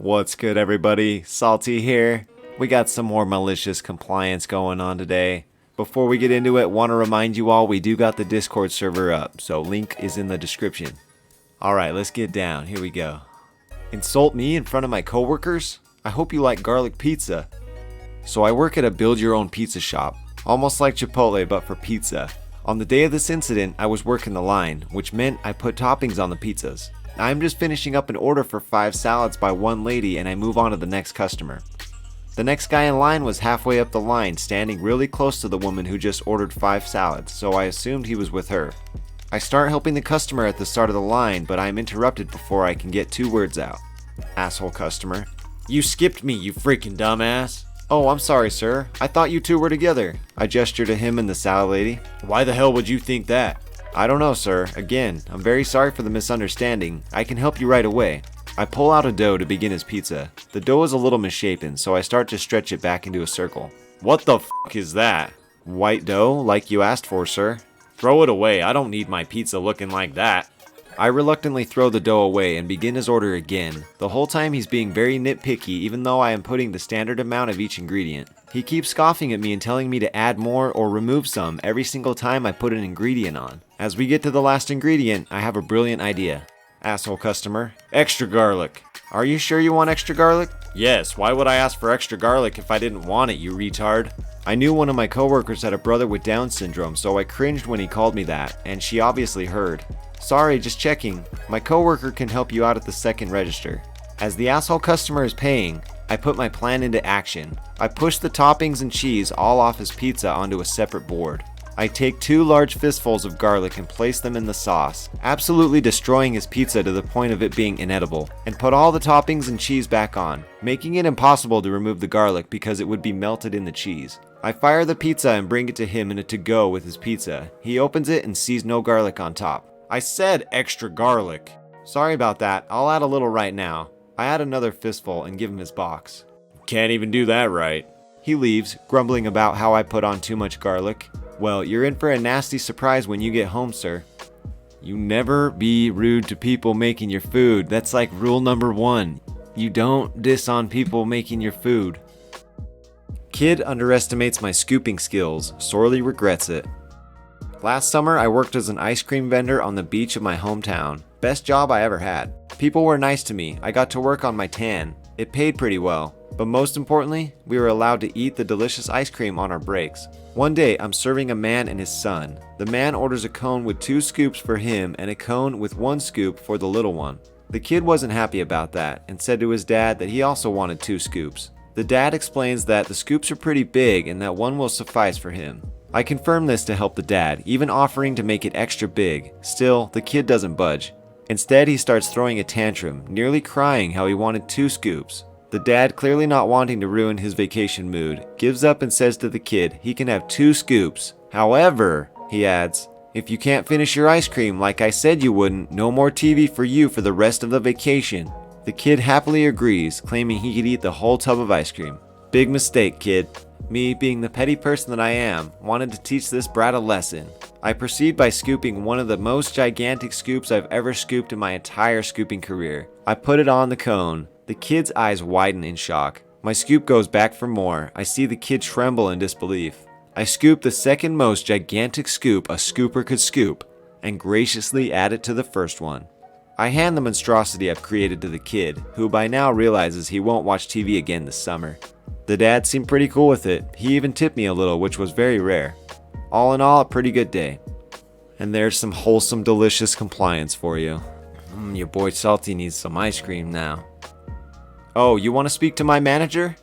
What's good, everybody? Salty here. We got some more malicious compliance going on today. Before we get into it, want to remind you all we do got the Discord server up, so link is in the description. Alright, let's get down. Here we go. Insult me in front of my coworkers? I hope you like garlic pizza. So I work at a build-your-own pizza shop, almost like Chipotle but for pizza. On the day of this incident, I was working the line, which meant I put toppings on the pizzas. I'm just finishing up an order for 5 salads by one lady and I move on to the next customer. The next guy in line was halfway up the line, standing really close to the woman who just ordered 5 salads, so I assumed he was with her. I start helping the customer at the start of the line, but I am interrupted before I can get 2 words out. Asshole customer. You skipped me, you freaking dumbass. Oh, I'm sorry, sir. I thought you two were together. I gesture to him and the salad lady. Why the hell would you think that? I don't know, sir. Again, I'm very sorry for the misunderstanding. I can help you right away. I pull out a dough to begin his pizza. The dough is a little misshapen, so I start to stretch it back into a circle. What the f*** is that? White dough, like you asked for, sir. Throw it away. I don't need my pizza looking like that. I reluctantly throw the dough away and begin his order again. The whole time he's being very nitpicky even though I am putting the standard amount of each ingredient. He keeps scoffing at me and telling me to add more or remove some every single time I put an ingredient on. As we get to the last ingredient, I have a brilliant idea. Asshole customer. Extra garlic. Are you sure you want extra garlic? Yes, why would I ask for extra garlic if I didn't want it, you retard? I knew one of my coworkers had a brother with Down syndrome, so I cringed when he called me that, and she obviously heard. Sorry, just checking. My coworker can help you out at the second register. As the asshole customer is paying, I put my plan into action. I push the toppings and cheese all off his pizza onto a separate board. I take 2 large fistfuls of garlic and place them in the sauce, absolutely destroying his pizza to the point of it being inedible, and put all the toppings and cheese back on, making it impossible to remove the garlic because it would be melted in the cheese. I fire the pizza and bring it to him in a to-go with his pizza. He opens it and sees no garlic on top. I said extra garlic. Sorry about that, I'll add a little right now. I add another fistful and give him his box. Can't even do that right. He leaves, grumbling about how I put on too much garlic. Well, you're in for a nasty surprise when you get home, sir. You never be rude to people making your food. That's like rule number 1. You don't diss on people making your food. Kid underestimates my scooping skills, sorely regrets it. Last summer, I worked as an ice cream vendor on the beach of my hometown. Best job I ever had. People were nice to me. I got to work on my tan. It paid pretty well. But most importantly, we were allowed to eat the delicious ice cream on our breaks. One day, I'm serving a man and his son. The man orders a cone with 2 scoops for him and a cone with 1 scoop for the little one. The kid wasn't happy about that and said to his dad that he also wanted 2 scoops. The dad explains that the scoops are pretty big and that 1 will suffice for him. I confirm this to help the dad, even offering to make it extra big. Still, the kid doesn't budge. Instead, he starts throwing a tantrum, nearly crying how he wanted 2 scoops. The dad, clearly not wanting to ruin his vacation mood, gives up and says to the kid he can have 2 scoops. However, he adds, if you can't finish your ice cream like I said you wouldn't, no more TV for you for the rest of the vacation. The kid happily agrees, claiming he could eat the whole tub of ice cream. Big mistake, kid. Me, being the petty person that I am, wanted to teach this brat a lesson. I proceed by scooping one of the most gigantic scoops I've ever scooped in my entire scooping career. I put it on the cone. The kid's eyes widen in shock. My scoop goes back for more. I see the kid tremble in disbelief. I scoop the second most gigantic scoop a scooper could scoop, and graciously add it to the first one. I hand the monstrosity I've created to the kid, who by now realizes he won't watch TV again this summer. The dad seemed pretty cool with it. He even tipped me a little, which was very rare. All in all, a pretty good day. And there's some wholesome, delicious compliance for you. Your boy Salty needs some ice cream now. Oh, you want to speak to my manager?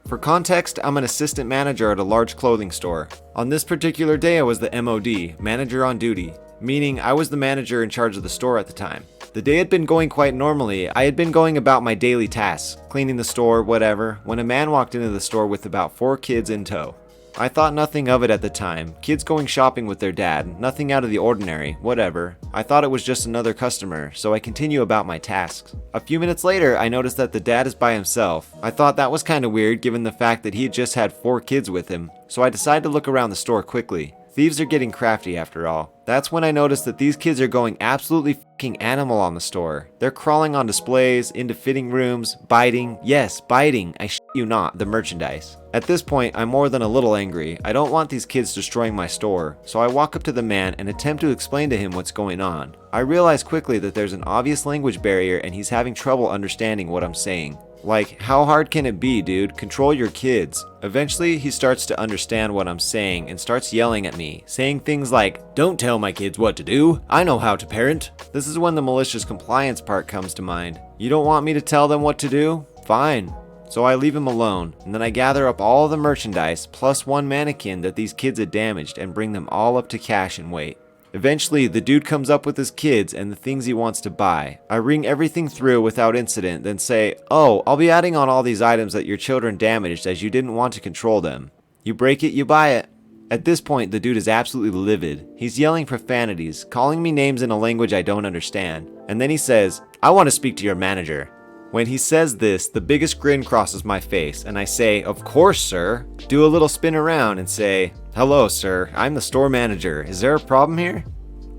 For context, I'm an assistant manager at a large clothing store. On this particular day, I was the MOD, manager on duty, meaning I was the manager in charge of the store at the time. The day had been going quite normally. I had been going about my daily tasks, cleaning the store, whatever, when a man walked into the store with about 4 kids in tow. I thought nothing of it at the time. Kids going shopping with their dad, nothing out of the ordinary, whatever. I thought it was just another customer, so I continue about my tasks. A few minutes later, I noticed that the dad is by himself. I thought that was kinda weird given the fact that he had just had 4 kids with him, so I decided to look around the store quickly. Thieves are getting crafty after all. That's when I noticed that these kids are going absolutely fucking animal on the store. They're crawling on displays, into fitting rooms, biting, yes, biting, I shit you not, the merchandise. At this point, I'm more than a little angry. I don't want these kids destroying my store, so I walk up to the man and attempt to explain to him what's going on. I realize quickly that there's an obvious language barrier and he's having trouble understanding what I'm saying. Like, how hard can it be, dude? Control your kids. Eventually, he starts to understand what I'm saying and starts yelling at me, saying things like, "Don't tell my kids what to do. I know how to parent." This is when the malicious compliance part comes to mind. You don't want me to tell them what to do? Fine. So I leave him alone, and then I gather up all the merchandise plus one mannequin that these kids had damaged and bring them all up to cash and wait. Eventually, the dude comes up with his kids and the things he wants to buy. I ring everything through without incident, then say, "Oh, I'll be adding on all these items that your children damaged as you didn't want to control them. You break it, you buy it." At this point, the dude is absolutely livid. He's yelling profanities, calling me names in a language I don't understand. And then he says, "I want to speak to your manager." When he says this, the biggest grin crosses my face, and I say, "Of course, sir." Do a little spin around and say, "Hello, sir. I'm the store manager. Is there a problem here?"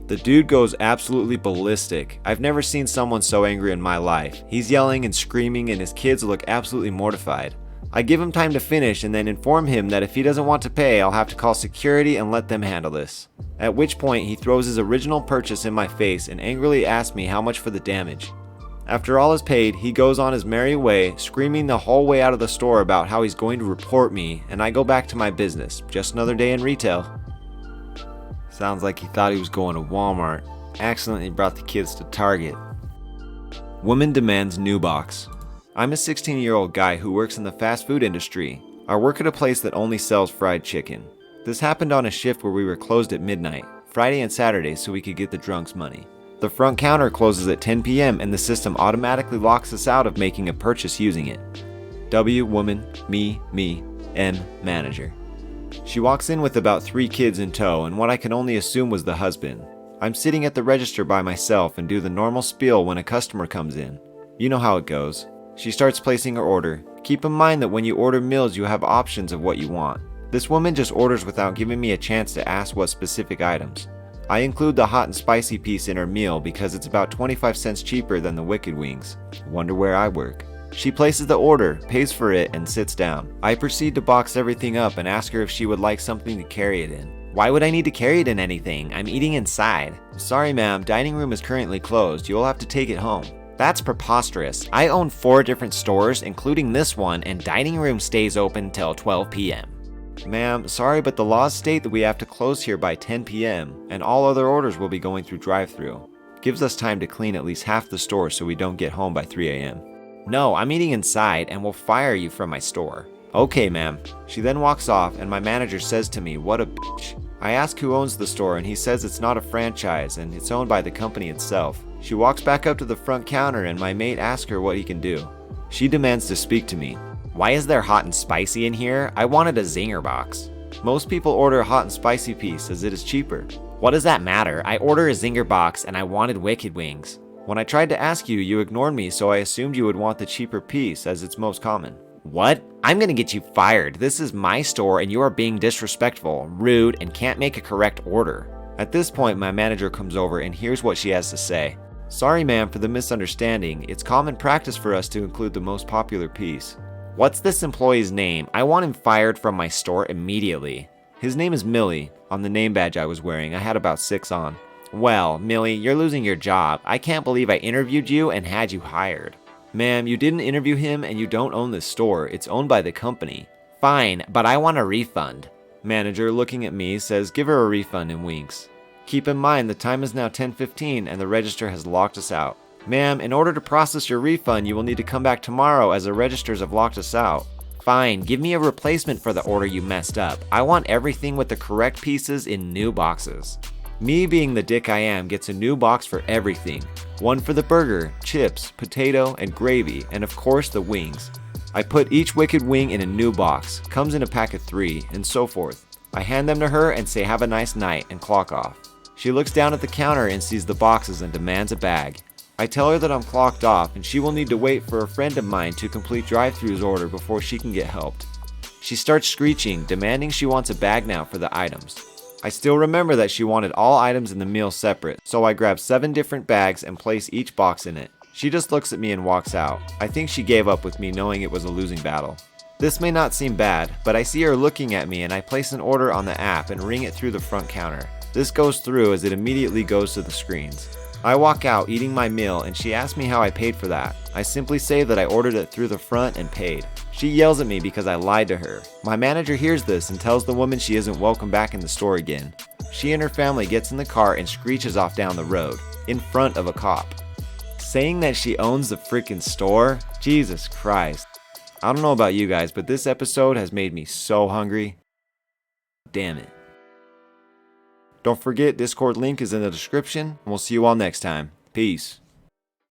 The dude goes absolutely ballistic. I've never seen someone so angry in my life. He's yelling and screaming, and his kids look absolutely mortified. I give him time to finish and then inform him that if he doesn't want to pay, I'll have to call security and let them handle this. At which point, he throws his original purchase in my face and angrily asks me how much for the damage. After all is paid, he goes on his merry way, screaming the whole way out of the store about how he's going to report me, and I go back to my business. Just another day in retail. Sounds like he thought he was going to Walmart. Accidentally brought the kids to Target. Woman demands new box. I'm a 16-year-old guy who works in the fast food industry. I work at a place that only sells fried chicken. This happened on a shift where we were closed at midnight, Friday and Saturday, so we could get the drunks money. The front counter closes at 10 p.m. and the system automatically locks us out of making a purchase using it. W, woman, me, M, manager. She walks in with about 3 kids in tow and what I can only assume was the husband. I'm sitting at the register by myself and do the normal spiel when a customer comes in. You know how it goes. She starts placing her order. Keep in mind that when you order meals, you have options of what you want. This woman just orders without giving me a chance to ask what specific items. I include the hot and spicy piece in her meal because it's about 25 cents cheaper than the Wicked Wings. Wonder where I work. She places the order, pays for it, and sits down. I proceed to box everything up and ask her if she would like something to carry it in. Why would I need to carry it in anything? I'm eating inside. Sorry ma'am, dining room is currently closed. You'll have to take it home. That's preposterous. I own 4 different stores, including this one, and dining room stays open till 12 p.m. Ma'am, sorry, but the laws state that we have to close here by 10 p.m. and all other orders will be going through drive-thru. Gives us time to clean at least half the store so we don't get home by 3 a.m. No, I'm eating inside and will fire you from my store. Okay, ma'am. She then walks off and my manager says to me, "What a bitch." I ask who owns the store and he says it's not a franchise and it's owned by the company itself. She walks back up to the front counter and my mate asks her what he can do. She demands to speak to me. Why is there hot and spicy in here? I wanted a zinger box. Most people order a hot and spicy piece as it is cheaper. What does that matter? I ordered a zinger box and I wanted Wicked Wings. When I tried to ask you, you ignored me, so I assumed you would want the cheaper piece as it's most common. What? I'm gonna get you fired. This is my store and you are being disrespectful, rude, and can't make a correct order. At this point, my manager comes over and hears what she has to say. Sorry ma'am for the misunderstanding. It's common practice for us to include the most popular piece. What's this employee's name? I want him fired from my store immediately. His name is Millie. On the name badge I was wearing, I had about 6 on. Well, Millie, you're losing your job. I can't believe I interviewed you and had you hired. Ma'am, you didn't interview him and you don't own this store. It's owned by the company. Fine, but I want a refund. Manager, looking at me, says give her a refund and winks. Keep in mind the time is now 10:15 and the register has locked us out. Ma'am, in order to process your refund, you will need to come back tomorrow as the registers have locked us out. Fine, give me a replacement for the order you messed up. I want everything with the correct pieces in new boxes. Me being the dick I am gets a new box for everything. One for the burger, chips, potato, and gravy, and of course the wings. I put each Wicked Wing in a new box, comes in a pack of 3, and so forth. I hand them to her and say have a nice night and clock off. She looks down at the counter and sees the boxes and demands a bag. I tell her that I'm clocked off and she will need to wait for a friend of mine to complete drive-thru's order before she can get helped. She starts screeching, demanding she wants a bag now for the items. I still remember that she wanted all items in the meal separate, so I grabbed 7 different bags and placed each box in it. She just looks at me and walks out. I think she gave up with me knowing it was a losing battle. This may not seem bad, but I see her looking at me and I place an order on the app and ring it through the front counter. This goes through as it immediately goes to the screens. I walk out eating my meal and she asks me how I paid for that. I simply say that I ordered it through the front and paid. She yells at me because I lied to her. My manager hears this and tells the woman she isn't welcome back in the store again. She and her family gets in the car and screeches off down the road, in front of a cop. Saying that she owns the freaking store? Jesus Christ. I don't know about you guys, but this episode has made me so hungry. Damn it. Don't forget, Discord link is in the description, and we'll see you all next time. Peace.